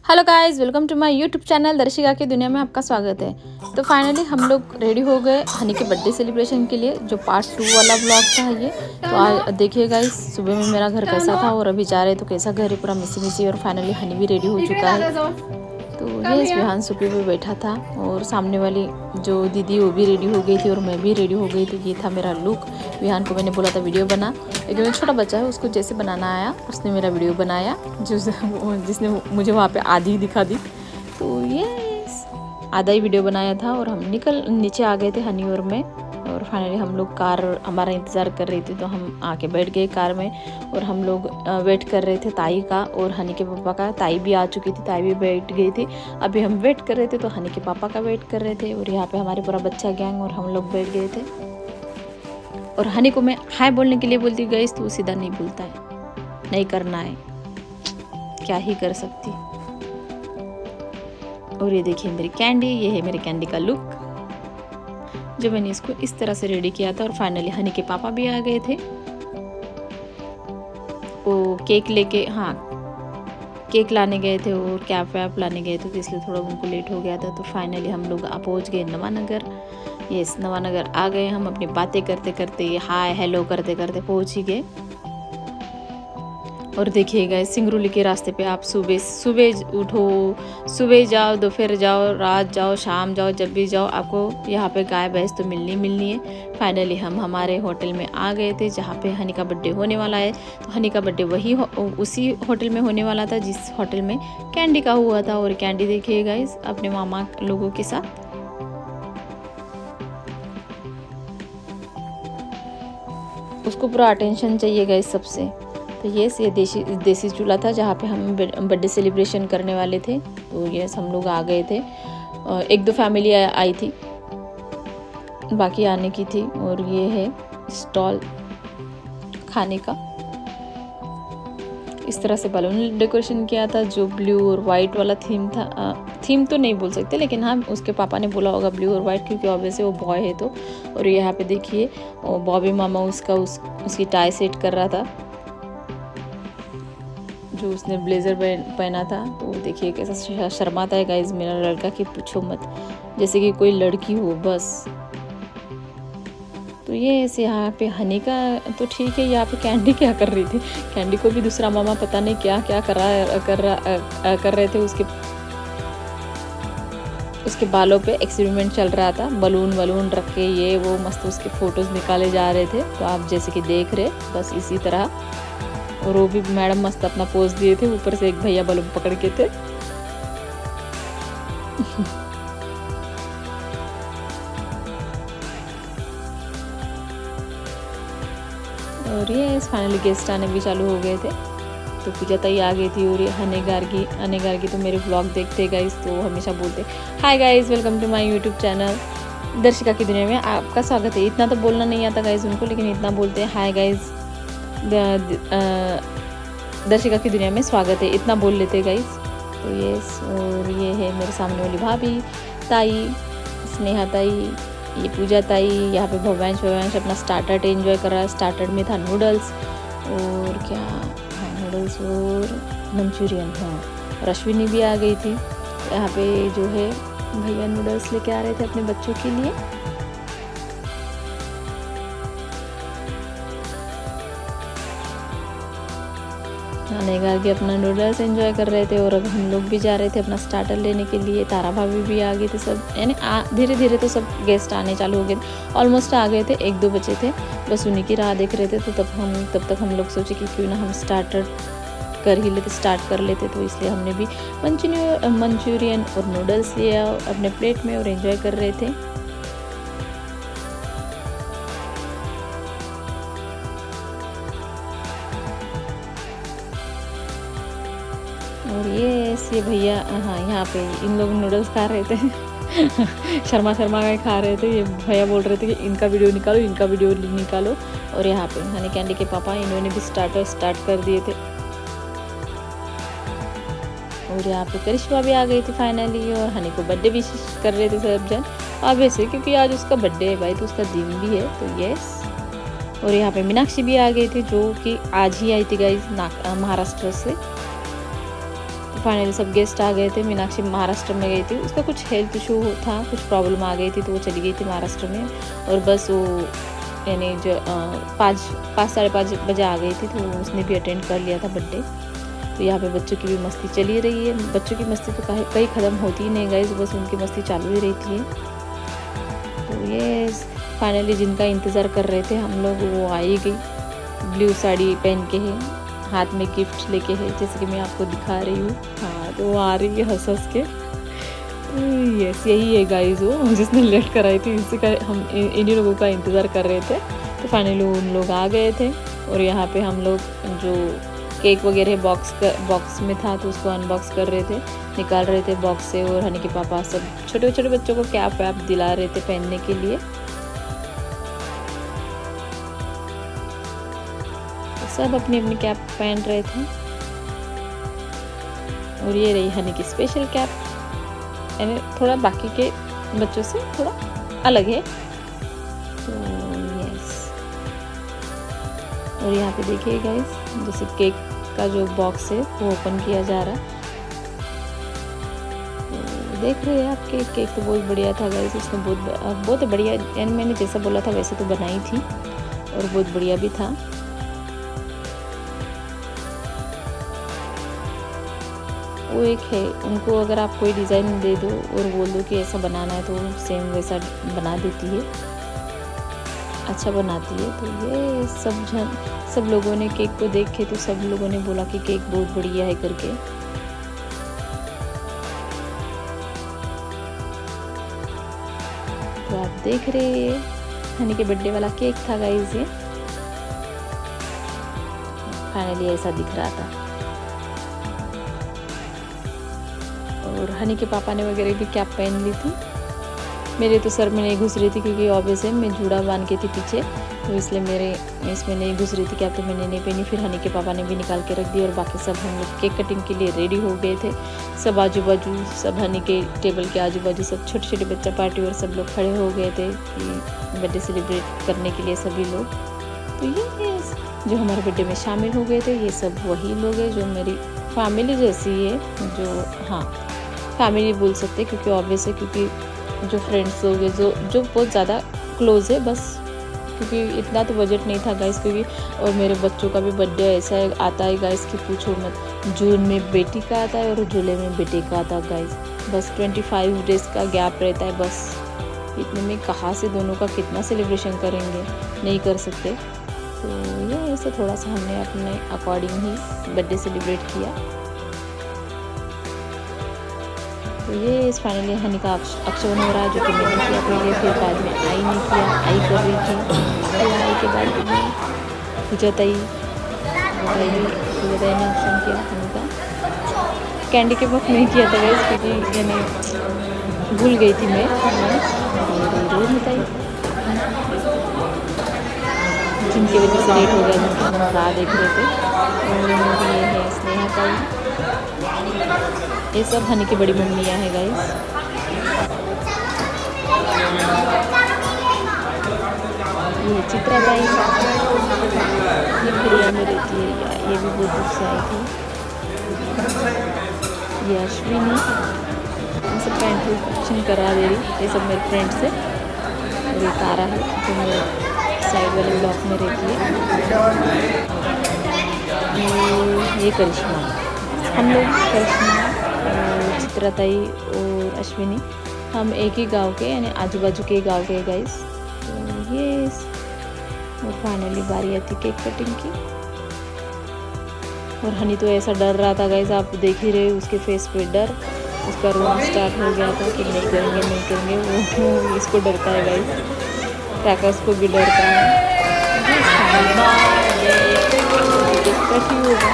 Hello guys, welcome to my YouTube channel Darshika की दुनिया में आपका स्वागत है। तो फाइनली हम लोग रेडी हो गए हनी के बर्थडे सेलिब्रेशन के लिए, जो पार्ट 2 वाला ब्लॉग था ये। तो आज देखिए गाइस, सुबह में मेरा घर कैसा था और अभी जा रहे तो कैसा घर है, पूरा मिसी मिसी। और फाइनली हनी भी रेडी हो चुका है। तो ये विहान सुपी पे बैठा था और सामने वाली जो दीदी वो भी रेडी हो गई थी और मैं भी रेडी हो गई। तो ये था मेरा लुक। विहान को मैंने बोला था वीडियो बना, लेकिन छोटा बच्चा है, उसको जैसे बनाना आया उसने मेरा वीडियो बनाया, जिसने मुझे वहाँ पे आधी दिखा दी। तो ये आधा ही वीडियो बनाया था और हम नीचे आ गए थे हनी और मैं। और फाइनली हम लोग कार हमारा इंतज़ार कर रही थी, तो हम आके बैठ गए कार में। और हम लोग वेट कर रहे थे ताई का और हनी के पापा का। ताई भी आ चुकी थी, ताई भी बैठ गई थी। अभी हम वेट कर रहे थे तो हनी के पापा का वेट कर रहे थे। और यहाँ पे हमारे पूरा बच्चा गैंग और हम लोग बैठ गए थे। और हनी को मैं हाय बोलने के लिए बोलती गई तो सीधा नहीं बोलता है, नहीं करना है, क्या ही कर सकती। और ये देखिए मेरी कैंडी, ये है मेरे कैंडी का लुक, जो मैंने इसको इस तरह से रेडी किया था। और फाइनली हनी के पापा भी आ गए थे, वो केक लेके, हाँ केक लाने गए थे और कैप वैप लाने गए थे, तो इसलिए थोड़ा उनको लेट हो गया था। तो फाइनली हम लोग पहुँच गए नवानगर। यस, नवानगर आ गए हम। अपनी बातें करते करते, हाय हेलो करते करते पहुँच ही गए। और देखिएगा सिंगरौली के रास्ते पे आप सुबह सुबह उठो, सुबह जाओ, दोपहर जाओ, रात जाओ, शाम जाओ, जब भी जाओ आपको यहाँ पे गाय भैंस तो मिलनी है। फाइनली हम हमारे होटल में आ गए थे, जहाँ पे हनी का बर्थडे होने वाला है। तो हनी का बर्थडे उसी होटल में होने वाला था जिस होटल में कैंडी का हुआ था। और कैंडी देखिएगा अपने मामा लोगों के साथ। उसको पूरा अटेंशन चाहिए इस सबसे। तो ये देसी चूल्हा था जहाँ पे हम बर्थडे सेलिब्रेशन करने वाले थे। तो ये हम लोग आ गए थे, एक दो फैमिली आई थी, बाकी आने की थी। और ये है स्टॉल खाने का। इस तरह से बैलून डेकोरेशन किया था, जो ब्लू और वाइट वाला थीम था। थीम तो नहीं बोल सकते, लेकिन हाँ उसके पापा ने बोला होगा ब्लू और वाइट, क्योंकि ऑब्वियसली वो बॉय है तो। और यहाँ पे देखिए बॉबी मामा उसकी टाई सेट कर रहा था, जो उसने ब्लेज़र पहना था। तो देखिए कैसा शर्माता है गाइज मेरा लड़का, कि पूछो मत, जैसे कि कोई लड़की हो बस। तो ये ऐसे यहाँ पे हनी का तो ठीक है। यहाँ पे कैंडी क्या कर रही थी, कैंडी को भी दूसरा मामा पता नहीं क्या क्या कर रहे थे। उसके बालों पे एक्सपेरिमेंट चल रहा था, बलून रख के ये वो मस्त उसके फोटोज निकाले जा रहे थे। तो आप जैसे कि देख रहे बस इसी तरह। और वो भी मैडम मस्त अपना पोज दिए थे, ऊपर से एक भैया बलून पकड़ के थे। और ये फाइनली गेस्ट आने भी चालू हो गए थे। तो पूजा ताई आ गई थी। और ये हने गार्गी तो मेरे व्लॉग देखते गाइस, तो हमेशा बोलते hi guys, welcome to my YouTube channel Darshika की दुनिया में आपका स्वागत है। इतना तो बोलना नहीं आता गाइस उनको, लेकिन इतना बोलते हैं हाय गाइस, दर्शिका की दुनिया में स्वागत है, इतना बोल लेते गाइस। तो ये और ये है मेरे सामने वाली भाभी ताई, स्नेहा ताई, ये पूजा ताई। यहाँ पे भव्यांश अपना स्टार्टर एंजॉय कर रहा है। स्टार्टर में था नूडल्स और क्या, हाँ नूडल्स और मंचूरियन। हाँ, और अश्विनी भी आ गई थी। यहाँ पे जो है भैया नूडल्स लेके आ रहे थे अपने बच्चों के लिए। खाने का के अपना नूडल्स एंजॉय कर रहे थे। और अब हम लोग भी जा रहे थे अपना स्टार्टर लेने के लिए। तारा भाभी भी आ गई थी सब, यानी धीरे धीरे तो सब गेस्ट आने चालू हो गए, ऑलमोस्ट आ गए थे, एक दो बचे थे, बस उन्हीं की राह देख रहे थे। तो तब तक हम लोग सोचे कि क्यों ना हम स्टार्ट कर लेते। तो इसलिए हमने भी मंचूरियन और नूडल्स लिया अपने प्लेट में और एंजॉय कर रहे थे। और ये भैया, हाँ यहाँ पे इन लोग नूडल्स खा रहे थे शर्मा के खा रहे थे। ये भैया बोल रहे थे कि इनका वीडियो निकालो। और यहाँ पे हनी कैंडी के पापा, इन्होंने भी स्टार्ट कर दिए थे। और यहाँ पे करिश्मा भी आ गई थी फाइनली, और हनी को बर्थडे विश कर रहे थे सब जन, ऑब्वियसली क्योंकि आज उसका बर्थडे है भाई, तो उसका दिन भी है। तो यस, और यहाँ पे मीनाक्षी भी आ गई थी, जो कि आज ही आई थी गाइस महाराष्ट्र से। फाइनली सब गेस्ट आ गए थे। मीनाक्षी महाराष्ट्र में गई थी, उसका कुछ हेल्थ इशू था, कुछ प्रॉब्लम आ गई थी तो वो चली गई थी महाराष्ट्र में। और बस वो यानी जो 5 साढ़े 5 बजे आ गई थी, तो उसने भी अटेंड कर लिया था बर्थडे। तो यहाँ पे बच्चों की भी मस्ती चली रही है। बच्चों की मस्ती तो कहीं ख़त्म होती ही नहीं गाइस, बस उनकी मस्ती चालू ही रहती है। तो ये फाइनली जिनका इंतज़ार कर रहे थे हम लोग, वो आ ही गई। ब्लू साड़ी पहन के है, हाथ में गिफ्ट लेके है, जैसे कि मैं आपको दिखा रही हूँ। हाँ, तो वो आ रही है हंस हंस के। यस, यही है गाइस वो जिसने लेट कराई थी, इसी का हम इन्हीं लोगों का इंतज़ार कर रहे थे। तो फाइनली उन लोग आ गए थे और यहाँ पे हम लोग जो केक वगैरह बॉक्स में था तो उसको अनबॉक्स कर रहे थे, निकाल रहे थे बॉक्स से। और हनी के पापा सब छोटे छोटे बच्चों को कैप वैप दिला रहे थे पहनने के लिए। तो सब अपनी अपनी कैप पहन रहे थे। और ये रही हनी की स्पेशल कैप, यानी थोड़ा बाकी के बच्चों से थोड़ा अलग है। तो यस, और यहाँ पे देखिए गाइस, जैसे केक का जो बॉक्स है वो ओपन किया जा रहा है। तो देख रहे हैं आप, केक तो बहुत बढ़िया था गाइस। उसने बहुत बढ़िया, यानी मैंने जैसा बोला था वैसे तो बनाई थी और बहुत बढ़िया भी था। वो एक है, उनको अगर आप कोई डिज़ाइन दे दो और बोल दो कि ऐसा बनाना है तो सेम वैसा बना देती है, अच्छा बनाती है। तो ये सब लोगों ने केक को देख के, तो सब लोगों ने बोला कि केक बहुत बढ़िया है करके। तो आप देख रहे हैं, हनी के बर्थडे वाला केक था गाइस ये। फाइनली ऐसा दिख रहा था। और हनी के पापा ने वगैरह भी कैप पहन ली थी। मेरे तो सर में नहीं घुस रही थी क्योंकि ऑब्वियस है मैं जूड़ा बांध के थी पीछे, तो इसलिए मेरे इसमें नहीं घुस रही थी कैप, तो मैंने नहीं पहनी। फिर हनी के पापा ने भी निकाल के रख दी और बाकी सब हम लोग केक कटिंग के लिए रेडी हो गए थे। सब आजू बाजू, सब हनी के टेबल के आजू बाजू सब छोटे छोटे बच्चा पार्टी और सब लोग खड़े हो गए थे कि बर्थडे सेलिब्रेट करने के लिए सभी लोग। तो ये जो हमारे बर्थडे में शामिल हो गए थे, ये सब वही लोग हैं जो मेरी फैमिली जैसी है, जो हाँ फैमिली बोल सकते हैं, क्योंकि ऑब्वियस है, क्योंकि जो फ्रेंड्स लोग हैं जो बहुत ज़्यादा क्लोज है, बस क्योंकि इतना तो बजट नहीं था गाइस। क्योंकि और मेरे बच्चों का भी बर्थडे ऐसा आता है गाइस कि पूछो मत। जून में बेटी का आता है और जुलाई में बेटे का आता है गाइस। बस 25 डेज़ का गैप रहता है बस। इतने में कहाँ से दोनों का कितना सेलिब्रेशन करेंगे, नहीं कर सकते। तो ये ऐसे थोड़ा सा हमने अपने अकॉर्डिंग ही बर्थडे सेलिब्रेट किया। तो ये फाइनली हनी का अक्षवन हो रहा है, जो कि मैंने किया पहले, फिर बाद में आई ने किया, आई कर रही थी। फिर आई के बाद में पूजाताई ने अक्षवन किया हनी का। कैंडी के वक्त नहीं किया था गाइस, क्योंकि यानी भूल गई थी मैं। जिनकी वजह से लेट हो गया, जिनका राह देख रहे थे। और ये है स्नेहा ताई, ये सब हनी की बड़ी मम्मियाँ हैं गाइस। ये चित्रा ताई, ये खड़िया में रहती है, ये भी बहुत दूर से आई थी। ये अश्विनी, इन सब का इंट्रोडक्शन करा दे रही, ये सब मेरे फ्रेंड्स है। और ये तारा है जो मेरे साइड वाले ब्लॉक में रहती है। ये करिश्मा, हम लोग करिश्मा, चित्रा ताई और अश्विनी, हम एक ही गांव के, यानी आजू बाजू के गांव के गाइस। तो ये और फाइनली बारी आती केक कटिंग की। और हनी तो ऐसा डर रहा था गाइस, आप देख ही रहे उसके फेस पे डर। उसका रोना स्टार्ट हो गया था कि नहीं करेंगे वो इसको डरता है गाइस, क्रैकर्स को भी डरता है। होगा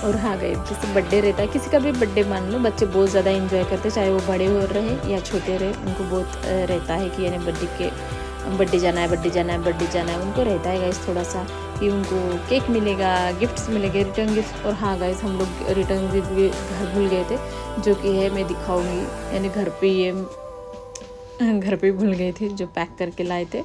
और हाँ गए जैसे बर्थडे रहता है, किसी का भी बर्थडे मान लो, बच्चे बहुत ज़्यादा एंजॉय करते हैं, चाहे वो बड़े हो रहे या छोटे रहे, उनको बहुत रहता है कि यानी बर्थडे जाना है, बर्थडे जाना है, बर्थडे जाना है। उनको रहता है गाइस थोड़ा सा कि उनको केक मिलेगा, गिफ्ट्स मिलेंगे, रिटर्न गिफ्ट। और हाँ गाइस, हम लोग रिटर्न गिफ्ट भी घर भूल गए थे, जो कि है मैं दिखाऊंगी, यानी घर पे भूल गए थे जो पैक करके लाए थे।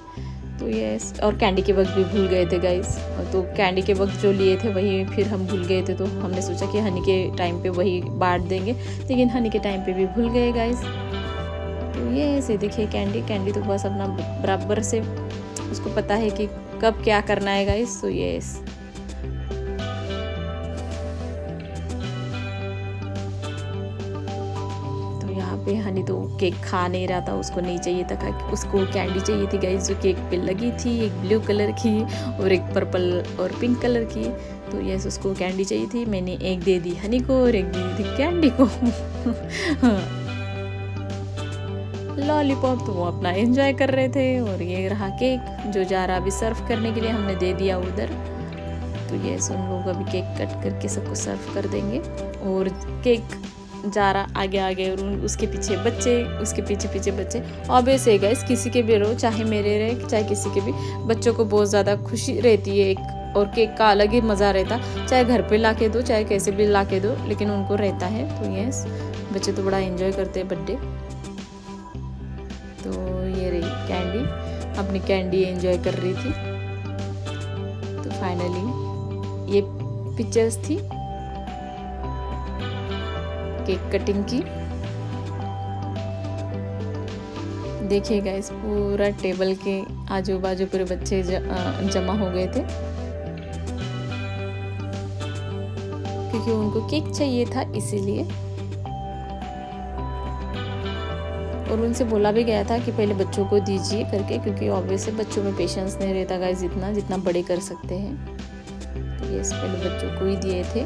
तो ये और कैंडी के वक्त भी भूल गए थे गाइस। तो कैंडी के वक्त जो लिए थे वही फिर हम भूल गए थे, तो हमने सोचा कि हनी के टाइम पे वही बांट देंगे, लेकिन हनी के टाइम पे भी भूल गए गाइस। तो ये ऐसे देखिए कैंडी तो बस अपना बराबर से उसको पता है कि कब क्या करना है गाइस। तो ये यहाँ पे हनी तो केक खा नहीं रहा था, उसको नहीं चाहिए था, उसको कैंडी चाहिए थी गाइस, जो केक पे लगी थी, एक ब्लू कलर की और एक पर्पल और पिंक कलर की। तो यस, उसको कैंडी चाहिए थी, मैंने एक दे दी हनी को और एक दे दी थी कैंडी को। लॉलीपॉप तो वो अपना एंजॉय कर रहे थे, और ये रहा केक जो जा रहा अभी सर्व करने के लिए, हमने दे दिया उधर। तो यस, उन लोग अभी केक कट करके सबको सर्व कर देंगे, और केक जा रहा आगे और उसके पीछे बच्चे, उसके पीछे बच्चे। ऑब्वियस है गाइस, किसी के भी रहो, चाहे मेरे रहे चाहे किसी के भी, बच्चों को बहुत ज़्यादा खुशी रहती है एक, और केक का अलग ही मज़ा रहता, चाहे घर पे ला के दो चाहे कैसे भी ला के दो, लेकिन उनको रहता है। तो यस, बच्चे तो बड़ा एंजॉय करते हैं बर्थडे। तो ये रही कैंडी, अपनी कैंडी एंजॉय कर रही थी। तो फाइनली ये पिक्चर्स थी केक कटिंग की। देखिए गाइस, पूरा टेबल के आजू बाजू पूरे बच्चे जमा हो गए थे, क्योंकि उनको केक चाहिए था इसीलिए। और उनसे बोला भी गया था कि पहले बच्चों को दीजिए करके, क्योंकि ऑब्वियसली बच्चों में पेशेंस नहीं रहता गाइस जितना बड़े कर सकते हैं। तो ये पहले बच्चों को ही दिए थे।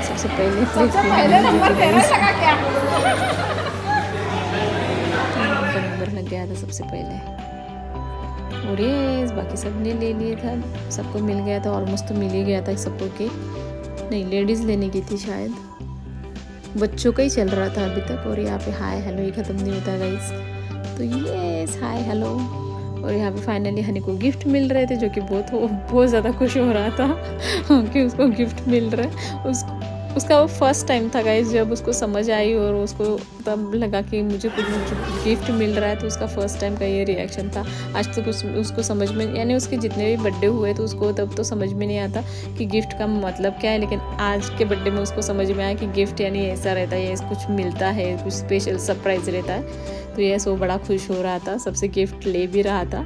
सबसे पहले नंबर लग गया था सबसे पहले, और ये बाकी सब ने ले लिया था, सबको मिल गया था, ऑलमोस्ट तो मिल ही गया था सबको के। नहीं, लेडीज लेने की थी शायद, बच्चों का ही चल रहा था अभी तक। और यहाँ पे हाय हेलो ही ख़त्म नहीं होता गाइस। तो ये हाय हेलो, और यहाँ पे फाइनली हनी को गिफ्ट मिल रहे थे, जो कि बहुत ज़्यादा खुश हो रहा था कि उसको गिफ्ट मिल रहा है। उसका वो फर्स्ट टाइम था गाइस जब उसको समझ आई, और उसको तब लगा कि मुझे कुछ गिफ्ट मिल रहा है। तो उसका फर्स्ट टाइम का ये रिएक्शन था। आज तक उसको समझ में, यानी उसके जितने भी बर्थडे हुए तो उसको तब तो समझ में नहीं आता कि गिफ्ट का मतलब क्या है, लेकिन आज के बर्थडे में उसको समझ में आया कि गिफ्ट यानी ऐसा रहता है, कुछ मिलता है, कुछ स्पेशल सरप्राइज रहता है। तो ये वो बड़ा खुश हो रहा था, सबसे गिफ्ट ले भी रहा था।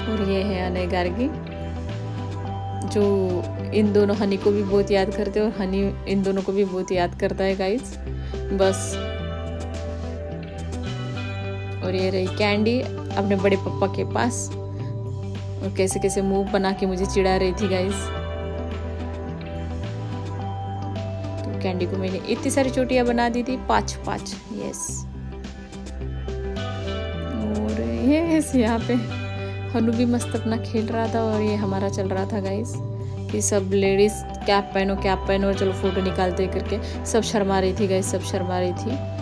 और ये है अनय गार्गी, जो इन दोनों हनी को भी बहुत याद करते हैं, और हनी इन दोनों को भी बहुत याद करता है गाइस बस। और ये रही कैंडी अपने बड़े पापा के पास, और कैसे कैसे मुंह बना के मुझे चिढ़ा रही थी गाइस। तो कैंडी को मैंने इतनी सारी चोटियां बना दी थी, 5 यस। और ये यहाँ पे हनु भी मस्त अपना खेल रहा था, और ये हमारा चल रहा था गाइस कि सब लेडीज कैप पहनो, चलो फोटो निकालते करके सब शर्मा रही थी गाइस, सब शर्मा रही थी।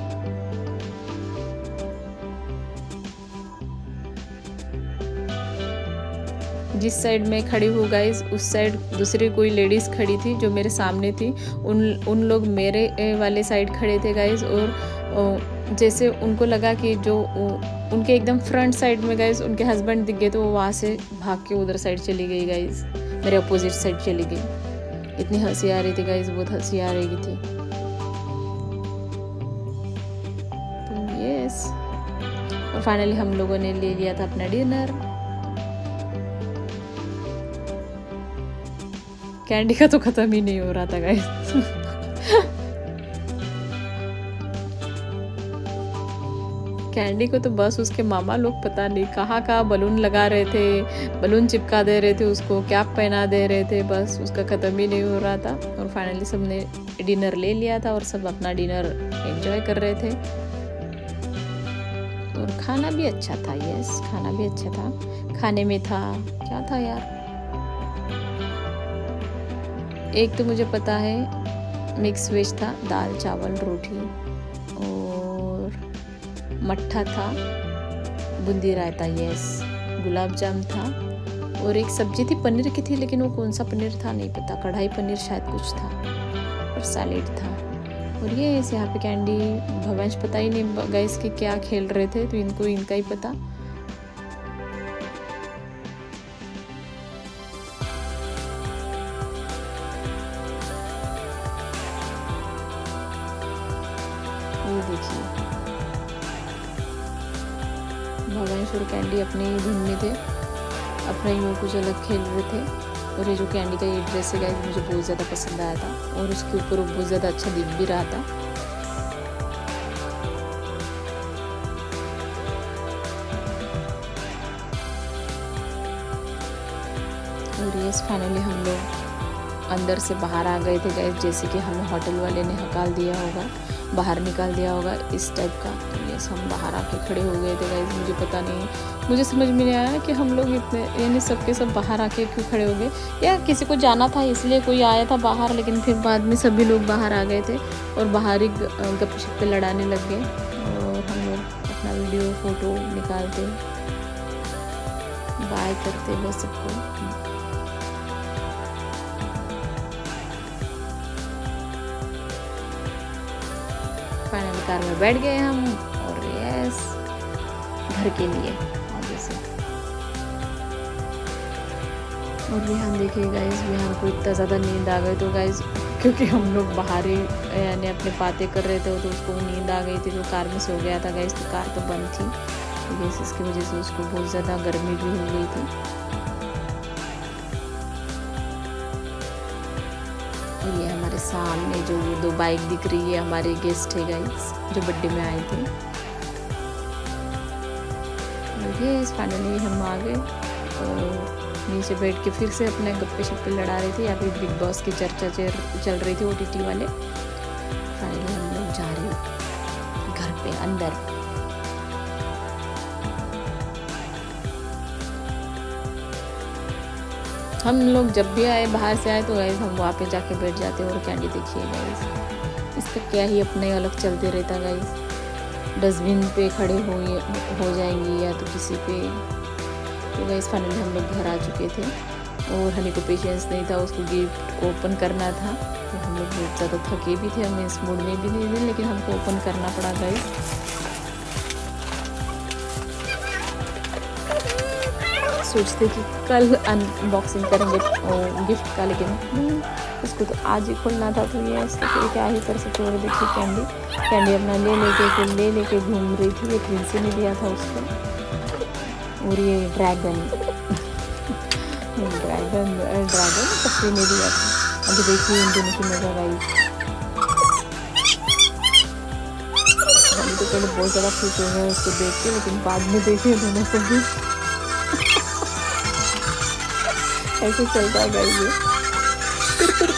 जिस साइड में खड़ी हूँ गाइस, उस साइड दूसरी कोई लेडीज खड़ी थी जो मेरे सामने थी। उन लोग मेरे वाले साइड खड़े थे गाइस, और जैसे उनको लगा कि जो उनके एकदम फ्रंट साइड में गाइस उनके हस्बैंड दिख गए, तो वो वहाँ से भाग के उधर साइड चली गई गाइस, मेरे अपोजिट साइड चली गई। इतनी हंसी आ रही थी गाइस, बहुत हंसी आ रही थी। तो यस, और फाइनली हम लोगों ने ले लिया था अपना डिनर। कैंडी का तो खत्म ही नहीं हो रहा था गाइस। कैंडी को तो बस उसके मामा लोग पता नहीं कहाँ कहाँ बलून लगा रहे थे, बलून चिपका दे रहे थे, उसको कैप पहना दे रहे थे, बस उसका ख़त्म ही नहीं हो रहा था। और फाइनली सबने डिनर ले लिया था और सब अपना डिनर एंजॉय कर रहे थे। और खाना भी अच्छा था, यस खाना भी अच्छा था। खाने में था क्या था यार, एक तो मुझे पता है मिक्स वेज था, दाल चावल रोटी और मट्ठा था, बूंदी रायता, यस गुलाब जाम था और एक सब्जी थी पनीर की थी, लेकिन वो कौन सा पनीर था नहीं पता, कढ़ाई पनीर शायद कुछ था, और सैलेड था। और ये यहाँ पे कैंडी भवंश पता ही नहीं गाइस कि क्या खेल रहे थे, तो इनको इनका ही पता। ये देखिए भवंश और कैंडी अपने ही धुन में थे, अपना ही वो कुछ अलग खेल रहे थे। और ये जो कैंडी का ये ड्रेस है गाइस मुझे बहुत ज़्यादा पसंद आया था और उसके ऊपर वो बहुत ज़्यादा अच्छा दिख भी रहा था। और ये फाइनली हम लोग अंदर से बाहर आ गए थे गाइस, जैसे कि हमें होटल वाले ने हकाल दिया होगा, बाहर निकाल दिया होगा इस टाइप का। तो ये हम बाहर आके खड़े हो गए थे गाइस, मुझे पता नहीं, मुझे समझ में नहीं आया कि हम लोग इतने यानी सबके सब बाहर आके क्यों खड़े हो गए, या किसी को जाना था इसलिए कोई आया था बाहर, लेकिन फिर बाद में सभी लोग बाहर आ गए थे और बाहर ही गप्पे शप्पे लड़ाने लग गए और हम लोग अपना वीडियो फ़ोटो निकालते बाय करते बस सबको। फाइनल कार में बैठ गए हम और यस घर के लिए आगे से। और विहान देखिए गाइस, विहान को इतना ज़्यादा नींद आ गई, तो गाइस क्योंकि हम लोग बाहर ही यानी अपने बातें कर रहे थे तो उसको नींद आ गई थी, तो कार में सो गया था गाइस। तो कार तो बंद थी, तो गैस इसकी वजह से उसको बहुत ज़्यादा गर्मी भी हो गई थी। और ये हमारे सामने जो 2 बाइक दिख रही है हमारे गेस्ट है गाइस जो बर्थडे में आए थे। और ये फाइनली हम आ गए और नीचे बैठ के फिर से अपने गप्पे शप्पे लड़ा रहे थे, या फिर बिग बॉस की चर्चा चल रही थी OTT वाले। फाइनली हम लोग जा रहे हैं घर पे अंदर। हम लोग जब भी आए बाहर से आए तो गाइस हम वहाँ पे जाके बैठ जाते हैं। और कैंडी देखिए गाइस, इसका क्या ही अपना ही अलग चलते रहता गाइस, डस्टबिन पे खड़े हो जाएंगी या तो किसी पे। तो गाइस फाइनली हम लोग घर आ चुके थे और हनी को पेशेंस नहीं था, उसको गिफ्ट ओपन करना था, तो हम लोग बहुत ज़्यादा थके भी थे, हम इस मूड में भी नहीं थे, लेकिन हमको ओपन करना पड़ा गाइस। सोचते कि कल अनबॉक्सिंग करेंगे गिफ्ट का, लेकिन उसको तो आज ही खोलना था, तो ये इसको फिर क्या ही कर सकते। और देखिए कैंडी अपना ले लेके घूम रही थी, ये प्रिंसी ने दिया था उसको। और ये ड्रैगन पक्षी ने दिया था। अभी देखिए इन दोनों की मजा गाइस, हम तो पहले बहुत ज़्यादा खुश हो गए उसको देख के, लेकिन बाद में देखे दोनों को भी ऐसे चलता है गाइस ये कुर।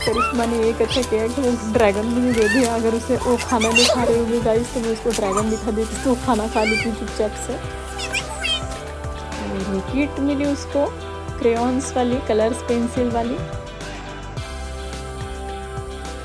करिश्मा ने एक अच्छा किया कि वो ड्रैगन मुझे दे दिया, अगर उसे वो खाना नहीं खा रही होगी गाइस तो मैं उसको ड्रैगन दिखा देती तो खाना खा लेती चुपचाप से। और किट मिली उसको क्रेयॉन्स वाली, कलर्स पेंसिल वाली,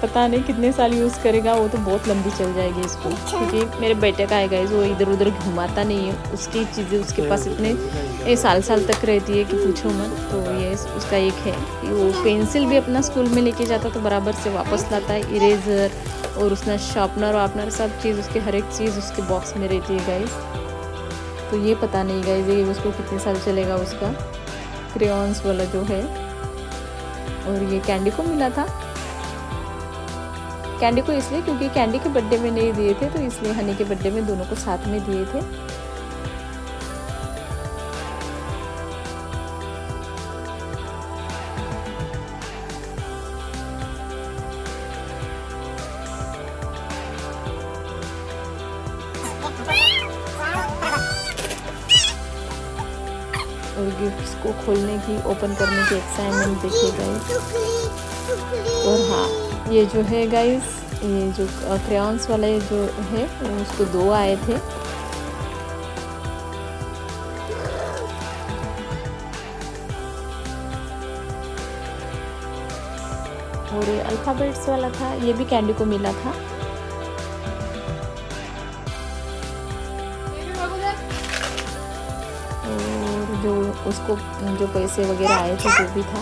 पता नहीं कितने साल यूज़ करेगा, वो तो बहुत लंबी चल जाएगी इसको, क्योंकि मेरे बेटे का है गाइस, वो इधर उधर घुमाता नहीं है, उसकी चीज़ें उसके पास इतने साल तक रहती है कि पूछो मत। तो ये उसका एक है, वो पेंसिल भी अपना स्कूल में लेके जाता तो बराबर से वापस लाता है, इरेज़र और उसका शार्पनर वार्पनर सब चीज़ उसके हर एक चीज़ उसके बॉक्स में रहती है गाइस। तो ये पता नहीं गाइस ये उसको कितने साल चलेगा उसका क्रेयॉन्स वाला जो है। और ये कैंडी को मिला था, कैंडी को इसलिए क्योंकि कैंडी के बर्थडे में नहीं दिए थे, तो इसलिए हनी के बर्थडे में दोनों को साथ में दिए थे। और गिफ्ट्स को खोलने की, ओपन करने की एक्साइटमेंट देखिए गाइस। और हाँ, ये जो है गाइस, ये जो क्रेयॉन्स वाले जो है उसको 2 आए थे। और ये अल्फ़ाबेट्स वाला था, ये भी कैंडी को मिला था। जो उसको जो पैसे वगैरह आए थे जो भी था,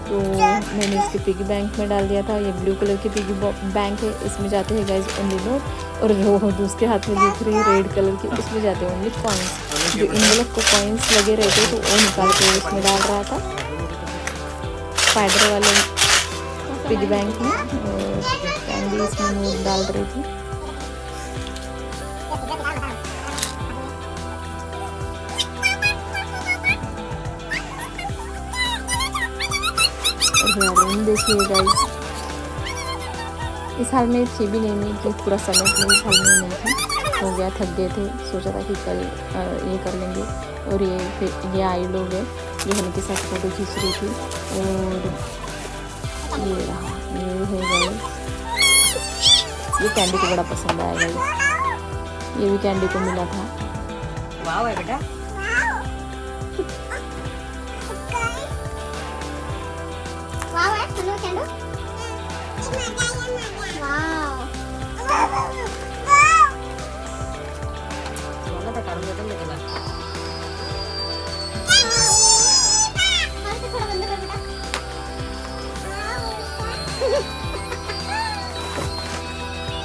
तो मैंने इसके पिगी बैंक में डाल दिया था। ये ब्लू कलर की पिगी बैंक है, इसमें जाते हैं गाइस ओनली नोट। और जो उसके हाथ में दिख रही है रेड कलर की, उसमें जाते हैं ओनली कॉइन्स। जो इनवलप को कॉइन्स लगे रहते तो वो निकाल के उसमें डाल रहा था, स्पाइडर वाले पिगी बैंक में। और कैंडी इसमें नोट डाल रही थी। रूम देखिए गाइस, इस हाल में थी भी नहीं कि पूरा समय में इस हाल में नहीं थी, हो गया, थक गए थे, सोचा था कि कल ये कर लेंगे। और ये आई लोग है जो हनी के साथ फ़ोटो खींच रही थी। और ये रहा, ये है गाइस, ये कैंडी को बड़ा पसंद आया गाइस, ये भी कैंडी को मिला था। वाव है बेटा,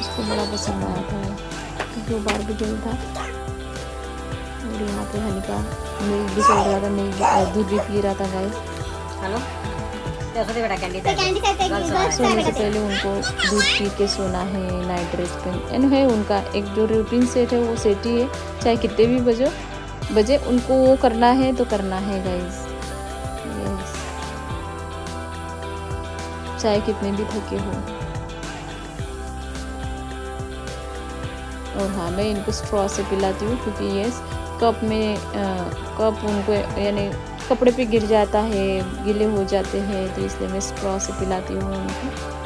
उसको बड़ा पसंद आया था क्योंकि वो बारबी गर्ल था। और यहाँ पे हनी का मिल्क भी चल रहा था, मिल्क दूध भी पी रहा था गाइस। हेलो, सोने से पहले उनको दूध पी के सोना है, नाइट ड्रेस पहन है। उनका एक जो रूटीन सेट है वो सेट ही है, चाहे कितने भी बजे उनको वो करना है तो करना है गाइस। यस, चाहे कितने भी थके हो। और हाँ, मैं इनको स्ट्रॉ से पिलाती हूँ क्योंकि ये कप उनको यानी कपड़े पे गिर जाता है, गीले हो जाते हैं, तो इसलिए मैं स्ट्रॉ से पिलाती हूँ उनको।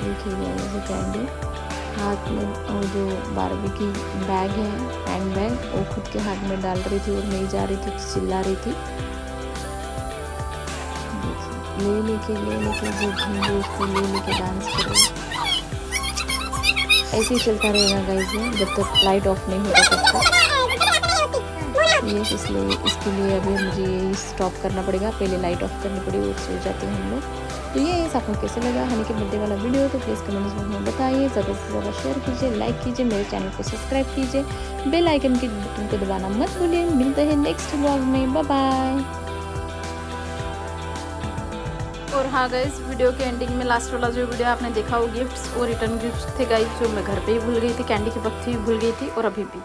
देखिए कैंडी हाथ में, और जो बारबी की बैग है, हैंड बैग, वो खुद के हाथ में डाल रही थी और नहीं जा रही थी, चिल्ला रही थी। ले लेके जो घूमो उसको ले लेके डांस करो। ऐसे ही चलता रहेगा गाइस जब तक लाइट ऑफ नहीं होता तब तक। ये इसलिए इसके लिए अभी मुझे ये स्टॉप करना पड़ेगा, पहले लाइट ऑफ करनी पड़ेगी और सो जाते हैं हम लोग। तो ये आपको कैसे लगा हनी के बर्थडे वाला वीडियो, तो प्लीज़ कमेंट्स बॉक्स में बताइए। ज़्यादा से ज़्यादा शेयर कीजिए, लाइक कीजिए, मेरे चैनल को सब्सक्राइब कीजिए, बेल आइकन के बटन को दबाना मत भूलिए। मिलते हैं नेक्स्ट व्लॉग में, बाय बाय। और हाँ गाइस, वीडियो के एंडिंग में लास्ट वाला जो वीडियो आपने देखा वो गिफ्ट्स और रिटर्न गिफ्ट्स थे गाइस, जो मैं घर पे ही भूल गई थी, कैंडी के वक्त ही भूल गई थी और अभी भी।